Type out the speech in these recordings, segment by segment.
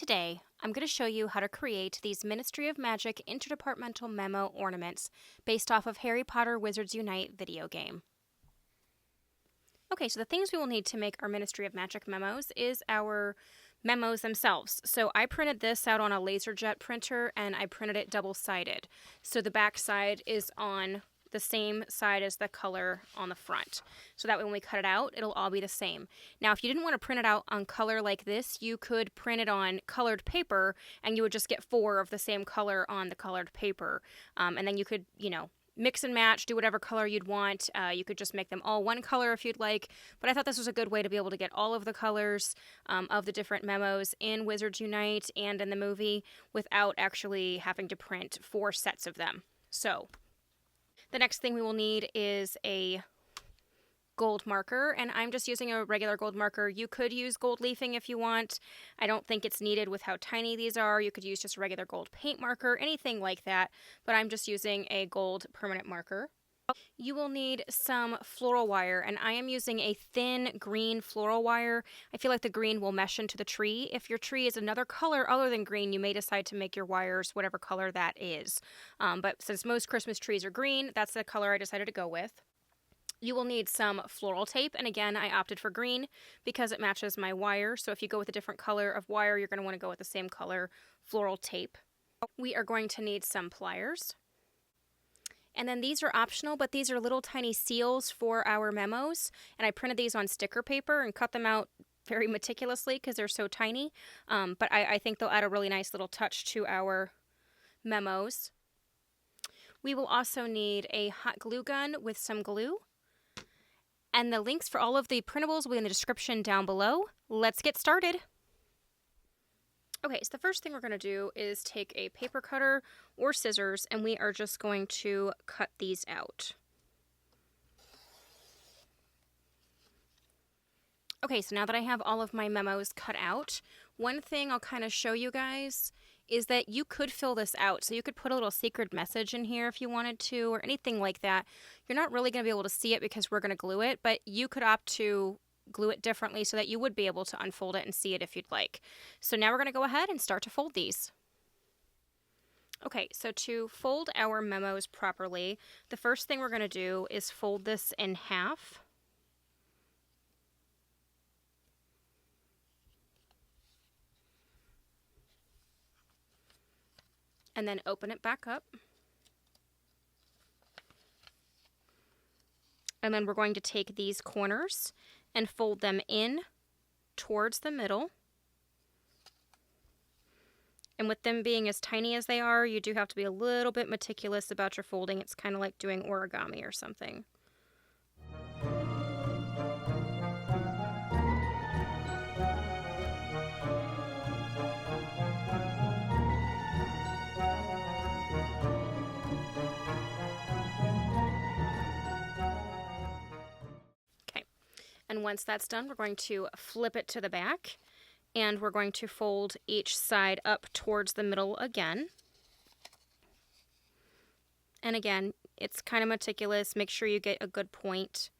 Today, I'm going to show you how to create these Ministry of Magic Interdepartmental Memo Ornaments based off of Harry Potter Wizards Unite video game. Okay, so the things we will need to make our Ministry of Magic memos is our memos themselves. So I printed this out on a LaserJet printer and I printed it double-sided. So the back side is on the same side as the color on the front. So that way when we cut it out, it'll all be the same. Now, if you didn't want to print it out on color like this, you could print it on colored paper and you would just get 4 of the same color on the colored paper. And then you could, mix and match, do whatever color you'd want. You could just make them all one color if you'd like. But I thought this was a good way to be able to get all of the colors of the different memos in Wizards Unite and in the movie without actually having to print 4 sets of them. So the next thing we will need is a gold marker, and I'm just using a regular gold marker. You could use gold leafing if you want. I don't think it's needed with how tiny these are. You could use just a regular gold paint marker, anything like that, but I'm just using a gold permanent marker. You will need some floral wire, and I am using a thin green floral wire. I feel like the green will mesh into the tree. If your tree is another color other than green, you may decide to make your wires whatever color that is. But since most Christmas trees are green, that's the color I decided to go with. You will need some floral tape, and again, I opted for green because it matches my wire. So if you go with a different color of wire, you're going to want to go with the same color floral tape. We are going to need some pliers. And then these are optional, but these are little tiny seals for our memos. And I printed these on sticker paper and cut them out very meticulously because they're so tiny. But I think they'll add a really nice little touch to our memos. We will also need a hot glue gun with some glue. And the links for all of the printables will be in the description down below. Let's get started. Okay, so the first thing we're going to do is take a paper cutter or scissors, and we are just going to cut these out. Okay, so now that I have all of my memos cut out, one thing I'll kind of show you guys is that you could fill this out. So you could put a little secret message in here if you wanted to, or anything like that. You're not really going to be able to see it because we're going to glue it, but you could opt to glue it differently so that you would be able to unfold it and see it if you'd like. So now we're going to go ahead and start to fold these. Okay, so to fold our memos properly, the first thing we're going to do is fold this in half. And then open it back up. And then we're going to take these corners and fold them in towards the middle. And with them being as tiny as they are, you do have to be a little bit meticulous about your folding. It's kind of like doing origami or something. And once that's done, we're going to flip it to the back, and we're going to fold each side up towards the middle again. And again, it's kind of meticulous. Make sure you get a good point.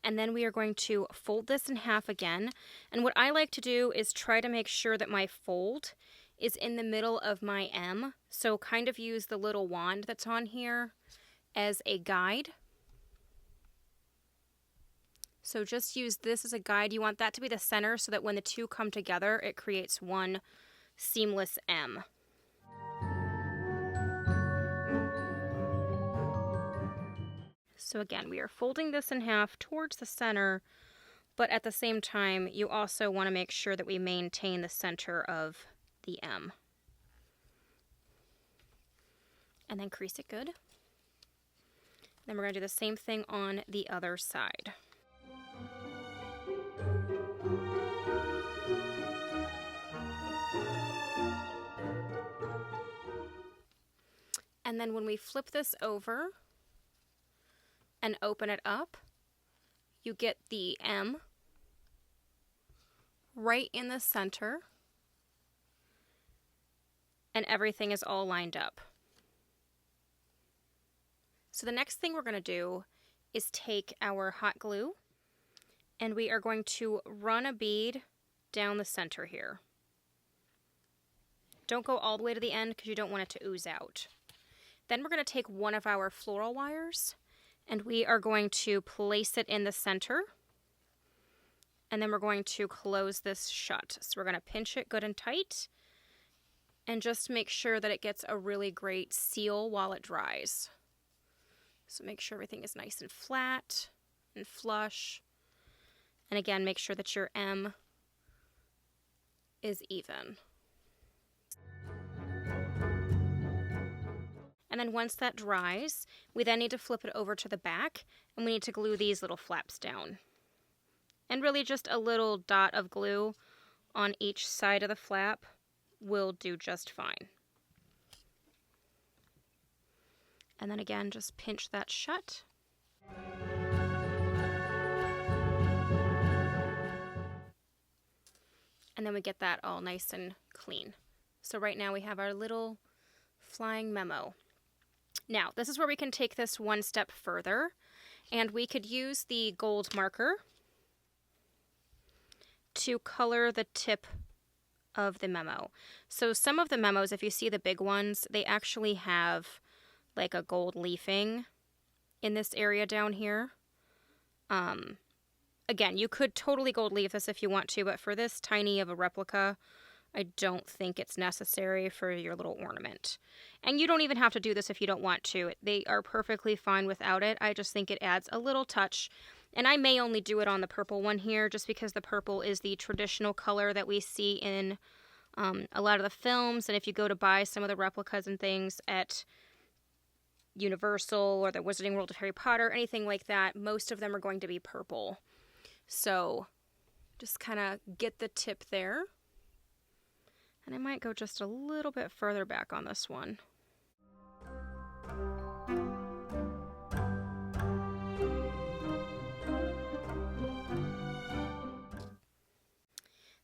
And then we are going to fold this in half again. And what I like to do is try to make sure that my fold is in the middle of my M. So kind of use the little wand that's on here as a guide. So just use this as a guide. You want that to be the center so that when the two come together, it creates one seamless M. So again, we are folding this in half towards the center, but at the same time, you also want to make sure that we maintain the center of the M. And then crease it good. Then we're going to do the same thing on the other side. And then when we flip this over and open it up, you get the M right in the center. and everything is all lined up. So the next thing we're going to do is take our hot glue, and we are going to run a bead down the center here. Don't go all the way to the end because you don't want it to ooze out. Then we're going to take one of our floral wires, and we are going to place it in the center, and then we're going to close this shut. So we're going to pinch it good and tight, and just make sure that it gets a really great seal while it dries. So make sure everything is nice and flat and flush. And again, make sure that your M is even. And then once that dries, we then need to flip it over to the back, and we need to glue these little flaps down. And really just a little dot of glue on each side of the flap will do just fine. And then again, just pinch that shut. And then we get that all nice and clean. So right now we have our little flying memo. Now, this is where we can take this one step further, and we could use the gold marker to color the tip of the memo. So some of the memos, if you see the big ones, they actually have like a gold leafing in this area down here. Again, you could totally gold leaf this if you want to, but for this tiny of a replica, I don't think it's necessary for your little ornament. And you don't even have to do this if you don't want to. They are perfectly fine without it. I just think it adds a little touch. And I may only do it on the purple one here just because the purple is the traditional color that we see in a lot of the films. And if you go to buy some of the replicas and things at Universal or the Wizarding World of Harry Potter, anything like that, most of them are going to be purple. So just kind of get the tip there. And I might go just a little bit further back on this one.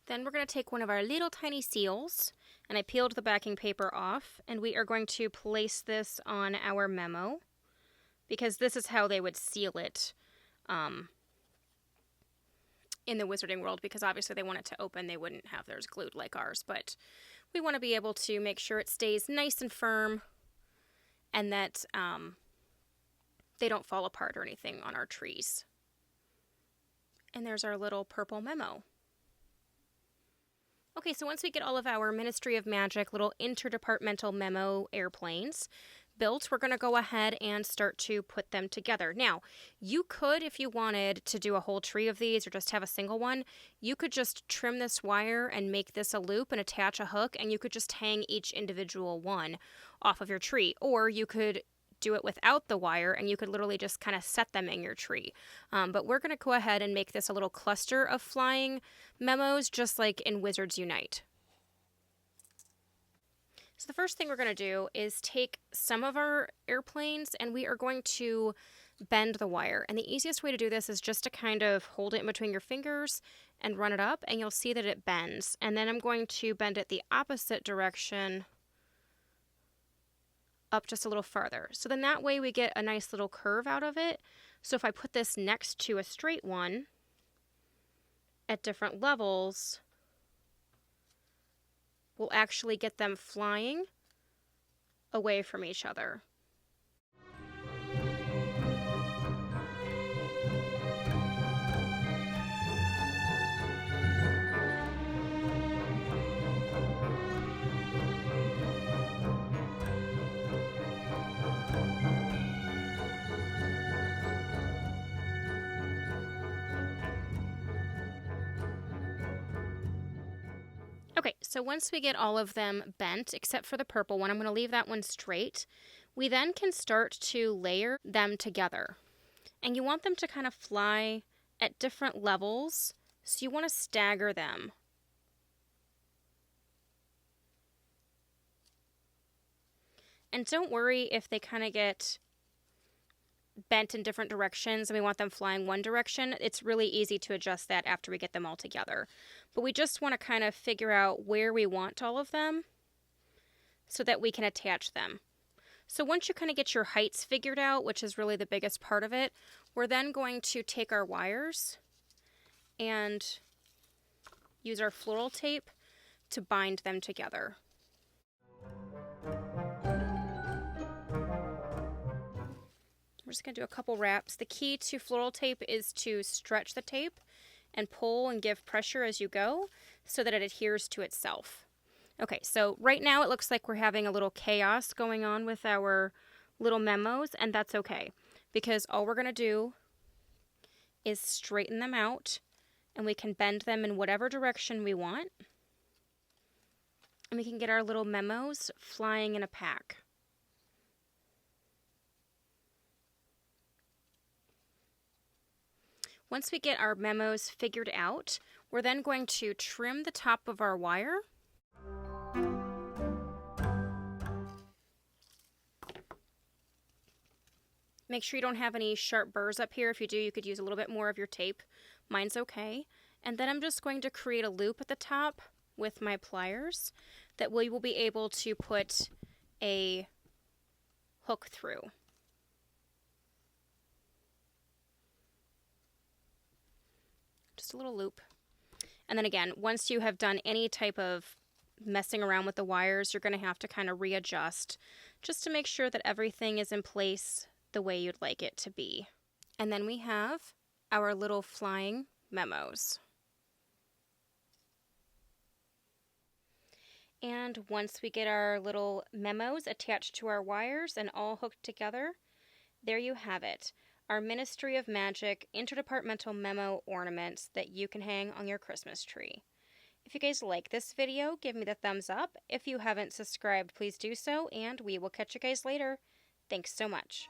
Then we're going to take one of our little tiny seals, and I peeled the backing paper off, and we are going to place this on our memo, because this is how they would seal it in the Wizarding World, because obviously they want it to open. They wouldn't have theirs glued like ours, but we want to be able to make sure it stays nice and firm and that they don't fall apart or anything on our trees. And there's our little purple memo. Okay, so once we get all of our Ministry of Magic little interdepartmental memo airplanes built, we're going to go ahead and start to put them together. Now, you could, if you wanted to do a whole tree of these or just have a single one, you could just trim this wire and make this a loop and attach a hook, and you could just hang each individual one off of your tree. Or you could do it without the wire, and you could literally just kind of set them in your tree. But we're going to go ahead and make this a little cluster of flying memos, just like in Wizards Unite. So the first thing we're going to do is take some of our airplanes, and we are going to bend the wire. And the easiest way to do this is just to kind of hold it in between your fingers and run it up, and you'll see that it bends. And then I'm going to bend it the opposite direction up just a little farther. So then that way we get a nice little curve out of it. So if I put this next to a straight one at different levels, we'll actually get them flying away from each other. Okay, so once we get all of them bent, except for the purple one, I'm going to leave that one straight. We then can start to layer them together. And you want them to kind of fly at different levels, so you want to stagger them. And don't worry if they kind of get bent in different directions and we want them flying one direction. It's really easy to adjust that after we get them all together. But we just want to kind of figure out where we want all of them so that we can attach them. So once you kind of get your heights figured out, which is really the biggest part of it, we're then going to take our wires and use our floral tape to bind them together. We're just going to do a couple wraps. The key to floral tape is to stretch the tape and pull and give pressure as you go so that it adheres to itself. Okay, so right now it looks like we're having a little chaos going on with our little memos, and that's okay, because all we're going to do is straighten them out, and we can bend them in whatever direction we want, and we can get our little memos flying in a pack. Once we get our memos figured out, we're then going to trim the top of our wire. Make sure you don't have any sharp burrs up here. If you do, you could use a little bit more of your tape. Mine's okay. And then I'm just going to create a loop at the top with my pliers that we will be able to put a hook through. Just a little loop. And then again, once you have done any type of messing around with the wires, you're going to have to kind of readjust just to make sure that everything is in place the way you'd like it to be. And then we have our little flying memos. And once we get our little memos attached to our wires and all hooked together, there you have it. Our Ministry of Magic Interdepartmental Memo Ornaments that you can hang on your Christmas tree. If you guys like this video, give me the thumbs up. If you haven't subscribed, please do so, and we will catch you guys later. Thanks so much.